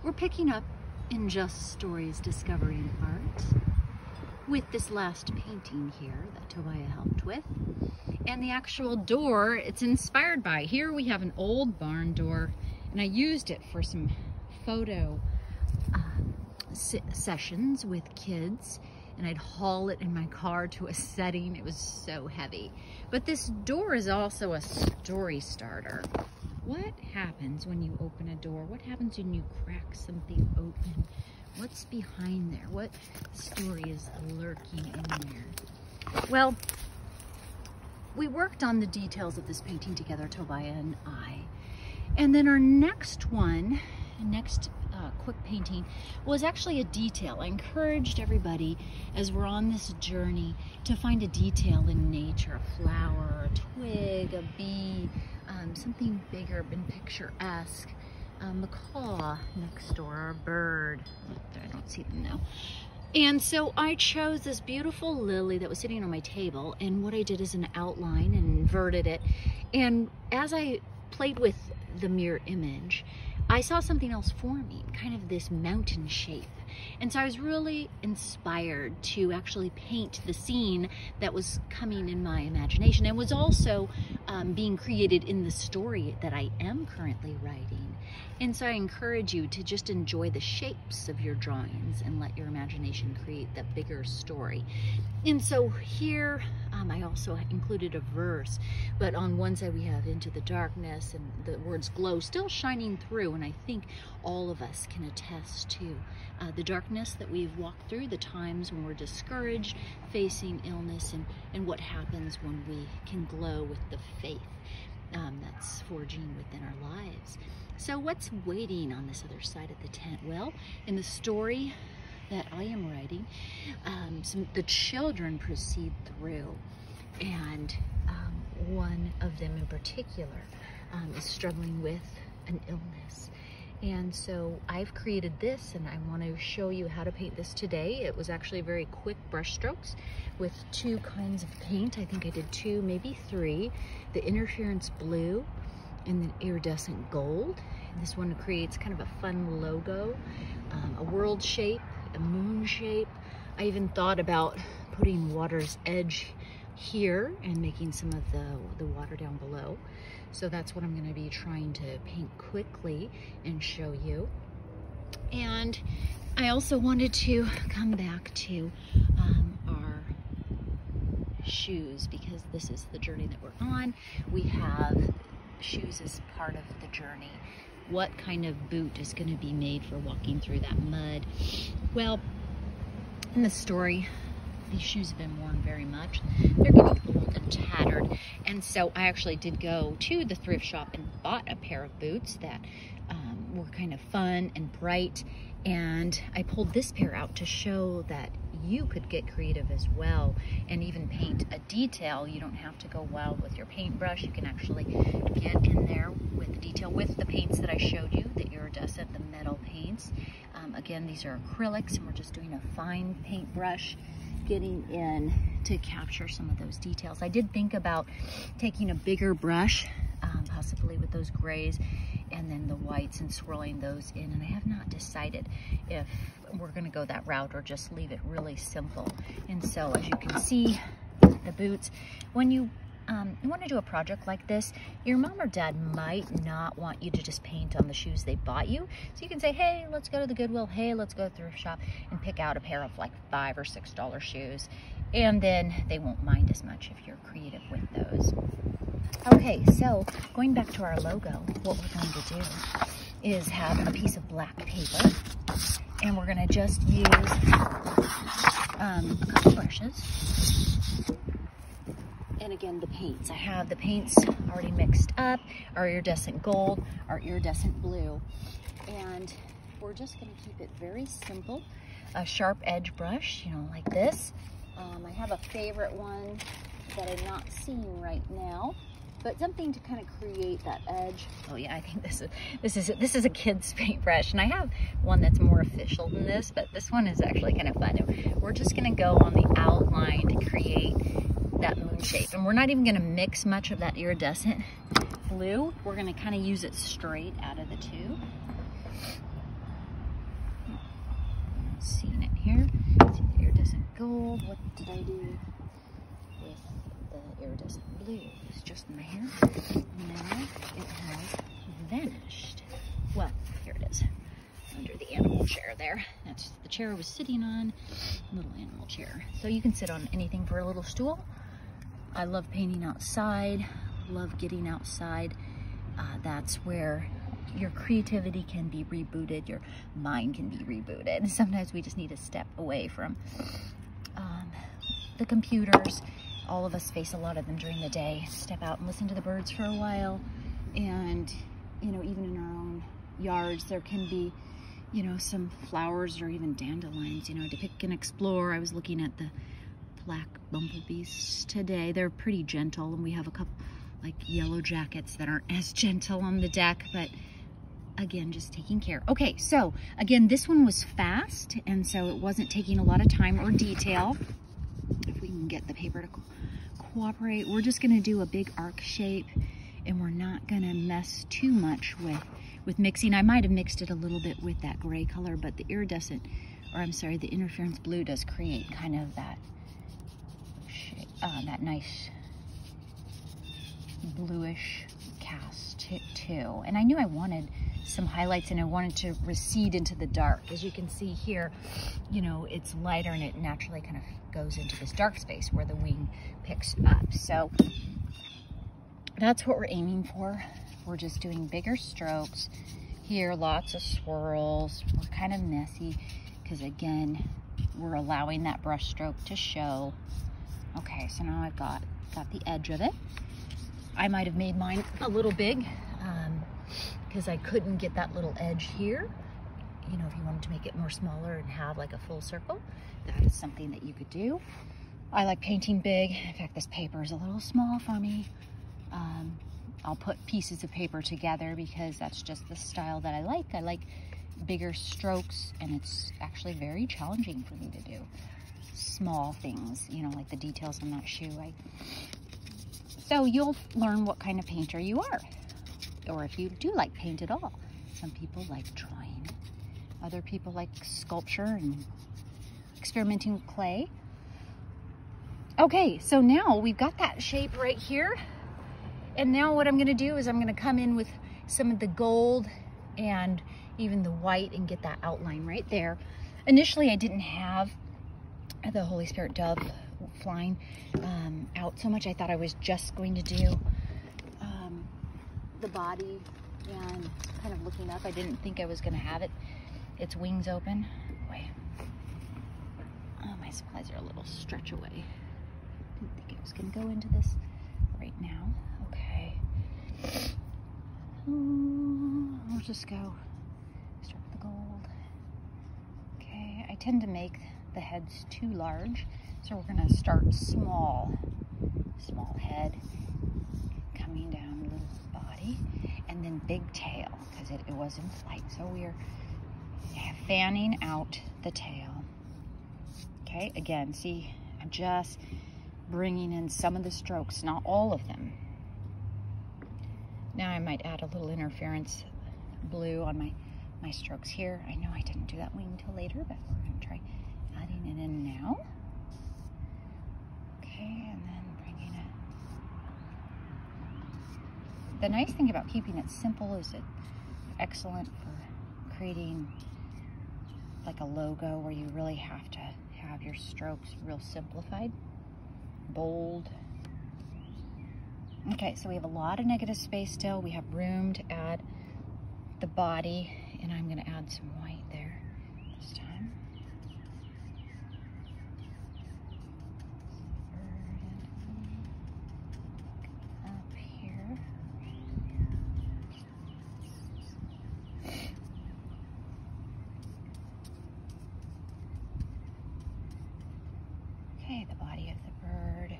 We're picking up in Just Stories Discovery and Art with this last painting here that Tobiah helped with. And the actual door, it's inspired by, here we have an old barn door, and I used it for some photo sessions with kids, and I'd haul it in my car to a setting. It was so heavy. But this door is also a story starter. What happens when you open a door? What happens when you crack something open? What's behind there? What story is lurking in there? Well, we worked on the details of this painting together, Tobiah and I. And then our next one, quick painting, was actually a detail. I encouraged everybody as we're on this journey to find a detail in nature, a flower, a twig, a bee, something bigger and picturesque. Macaw next door, or a bird. I don't see them now. And so I chose this beautiful lily that was sitting on my table, and what I did is an outline and inverted it. And as I played with the mirror image, I saw something else forming, kind of this mountain shape. And so I was really inspired to actually paint the scene that was coming in my imagination and was also being created in the story that I am currently writing. And so I encourage you to just enjoy the shapes of your drawings and let your imagination create that bigger story. And so here, I also included a verse, but on one side we have into the darkness and the words glow still shining through, and I think all of us can attest to the darkness that we've walked through, the times when we're discouraged, facing illness, and what happens when we can glow with the faith that's forging within our lives. So what's waiting on this other side of the tent? Well, in the story that I am writing, the children proceed through, and one of them in particular is struggling with an illness. And so I've created this, and I want to show you how to paint this today. It was actually very quick brush strokes with two kinds of paint. I think I did two, maybe three. The interference blue and the iridescent gold. And this one creates kind of a fun logo, a world shape, a moon shape. I even thought about putting water's edge here and making some of the water down below. So that's what I'm going to be trying to paint quickly and show you. And I also wanted to come back to our shoes, because this is the journey that we're on. We have shoes as part of the journey. What kind of boot is going to be made for walking through that mud? Well, in the story, these shoes have been worn very much. They're getting old and tattered. And so I actually did go to the thrift shop and bought a pair of boots that were kind of fun and bright. And I pulled this pair out to show that you could get creative as well and even paint a detail. You don't have to go wild with your paintbrush. You can actually get in there with the detail with the paints that I showed you, the iridescent, the metal paints. Again, these are acrylics, and we're just doing a fine paintbrush, getting in to capture some of those details. I did think about taking a bigger brush, possibly with those grays and then the whites, and swirling those in, and I have not decided if we're going to go that route or just leave it really simple. And so as you can see, the boots, when you want to do a project like this, your mom or dad might not want you to just paint on the shoes they bought you. So you can say, hey, let's go to the Goodwill. Hey, let's go to the thrift shop and pick out a pair of like $5 or $6 shoes. And then they won't mind as much if you're creative with those. Okay, so going back to our logo, what we're going to do is have a piece of black paper, and we're going to just use a couple brushes. And again, the paints. I have the paints already mixed up, our iridescent gold, our iridescent blue. And we're just going to keep it very simple. A sharp edge brush, you know, like this. I have a favorite one that I'm not seeing right now, but something to kind of create that edge. Oh yeah, I think this is a kid's paintbrush, and I have one that's more official than this, but this one is actually kind of fun. We're just going to go on the outline to create that moon shape, and we're not even going to mix much of that iridescent blue. We're going to kind of use it straight out of the tube. not seeing it here. See the iridescent gold. What did I do with the iridescent blue? It's just in my hair. Now it has vanished. Well, here it is, under the animal chair there. That's the chair I was sitting on, little animal chair. So you can sit on anything for a little stool. I love painting outside, love getting outside. That's where your creativity can be rebooted, your mind can be rebooted. Sometimes we just need to step away from the computers. All of us face a lot of them during the day. Step out and listen to the birds for a while. And, you know, even in our own yards, there can be, you know, some flowers or even dandelions, you know, to pick and explore. I was looking at the black bumblebees today. They're pretty gentle, and we have a couple like yellow jackets that aren't as gentle on the deck, but again, just taking care. Okay, so again, this one was fast, and so it wasn't taking a lot of time or detail. If we can get the paper to cooperate, we're just gonna do a big arc shape, and we're not gonna mess too much with mixing. I might have mixed it a little bit with that gray color, but the iridescent, or I'm sorry, the interference blue does create kind of that shape, that nice bluish cast too. And I knew I wanted some highlights, and I wanted to recede into the dark. As you can see here, you know, it's lighter and it naturally kind of goes into this dark space where the wing picks up. So that's what we're aiming for. We're just doing bigger strokes here, lots of swirls. We're kind of messy because, again, we're allowing that brush stroke to show. Okay, so now I've got the edge of it. I might have made mine a little big because I couldn't get that little edge here. You know, if you wanted to make it more smaller and have like a full circle, that is something that you could do. I like painting big. In fact, this paper is a little small for me. I'll put pieces of paper together because that's just the style that I like. I like bigger strokes, and it's actually very challenging for me to do small things, you know, like the details on that shoe. So you'll learn what kind of painter you are, or if you do like paint at all. Some people like drawing, other people like sculpture and experimenting with clay. Okay, so now we've got that shape right here. And now what I'm gonna do is I'm gonna come in with some of the gold and even the white and get that outline right there. Initially, I didn't have the Holy Spirit dove flying out so much. I thought I was just going to do the body and kind of looking up. I didn't think I was gonna have its wings open. Boy, oh, my supplies are a little stretch away. Didn't think it was gonna go into this right now. Okay. We'll just go start with the gold. Okay, I tend to make the heads too large, so we're gonna start small head, coming down, little body, and then big tail, because it was in flight. So we're fanning out the tail. Okay, again, see, I'm just bringing in some of the strokes, not all of them. Now I might add a little interference blue on my strokes here. I know I didn't do that wing till later, but we're gonna try adding it in now. Okay, and then bringing it. The nice thing about keeping it simple is it's excellent for creating like a logo where you really have to have your strokes real simplified, bold. Okay, so we have a lot of negative space still. We have room to add the body, and I'm gonna add some white there this time. Up here. Okay, the body of the bird,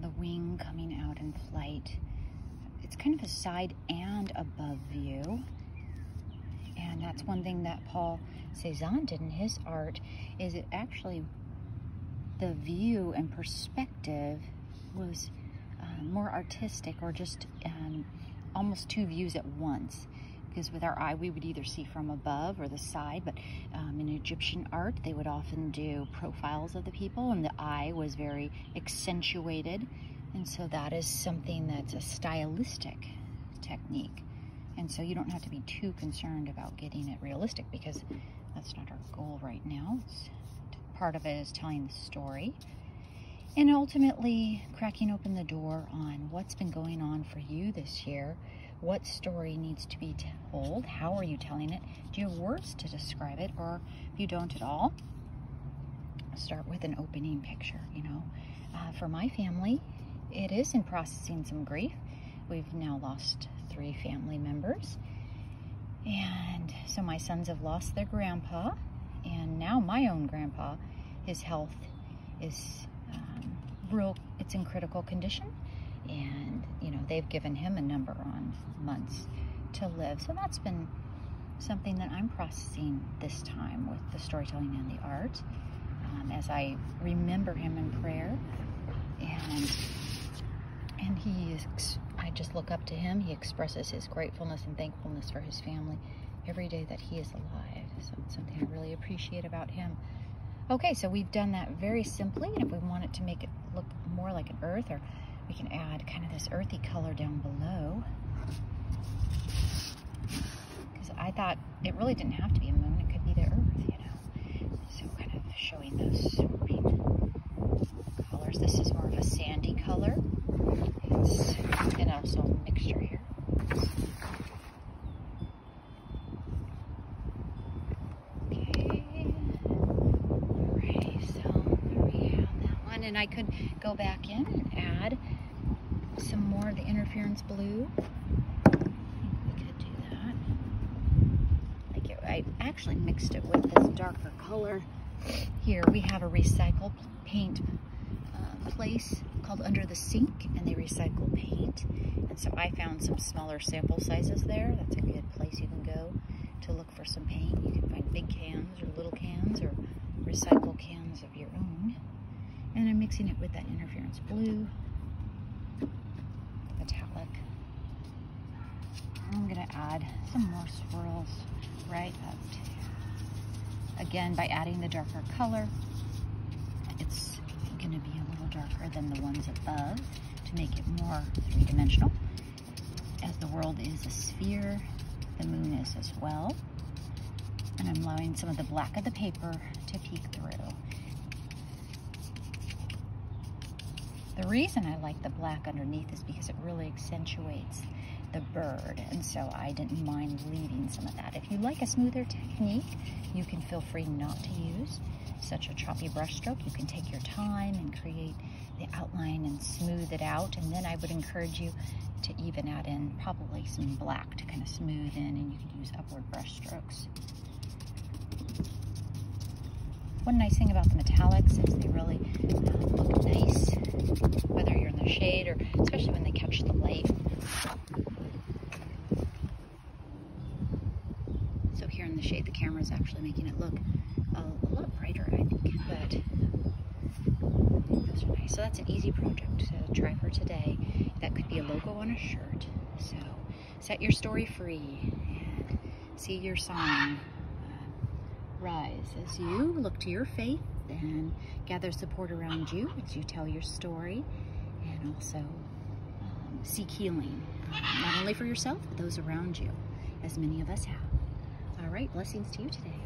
the wing coming out in flight. It's kind of a side and above view. And that's one thing that Paul Cézanne did in his art, is it actually, the view and perspective was more artistic, or just almost two views at once. because with our eye we would either see from above or the side, but in Egyptian art they would often do profiles of the people, and the eye was very accentuated, and so that is something that's a stylistic technique. And so you don't have to be too concerned about getting it realistic, because that's not our goal right now. Part of it is telling the story and ultimately cracking open the door on what's been going on for you this year. What story needs to be told? How are you telling it? Do you have words to describe it? Or if you don't at all, start with an opening picture. You know, for my family, it is in processing some grief. We've now lost 3 family members. And so my sons have lost their grandpa, and now my own grandpa, his health is it's in critical condition. And, you know, they've given him a number on months to live. So that's been something that I'm processing this time with the storytelling and the art, as I remember him in prayer. And he is, I just look up to him. He expresses his gratefulness and thankfulness for his family every day that he is alive. So it's something I really appreciate about him. Okay, so we've done that very simply, and if we want it to make it look more like an earth, or we can add kind of this earthy color down below, because I thought it really didn't have to be a moon, it could be the earth, you know. So kind of showing those colors. This is more of a sandy color, and also a mixture here. And I could go back in and add some more of the interference blue. I think we could do that. I actually mixed it with this darker color. Here we have a recycled paint place called Under the Sink, and they recycle paint. And so I found some smaller sample sizes there. That's a good place you can go to look for some paint. You can find big cans or little cans or recycle cans of your own. And I'm mixing it with that interference blue, metallic. I'm gonna add some more swirls right up to, again, by adding the darker color, it's gonna be a little darker than the ones above to make it more 3-dimensional. As the world is a sphere, the moon is as well. And I'm allowing some of the black of the paper to peek through. The reason I like the black underneath is because it really accentuates the bird, and so I didn't mind leaving some of that. If you like a smoother technique, you can feel free not to use such a choppy brush stroke. You can take your time and create the outline and smooth it out, and then I would encourage you to even add in probably some black to kind of smooth in, and you could use upward brush strokes. One nice thing about the metallics is they really look nice, whether you're in the shade or especially when they catch the light. So here in the shade, the camera is actually making it look a lot brighter, I think, but those are nice. So that's an easy project to try for today. That could be a logo on a shirt. So set your story free and see your sign rise as you look to your faith and gather support around you as you tell your story, and also seek healing, not only for yourself, but those around you, as many of us have. All right, blessings to you today.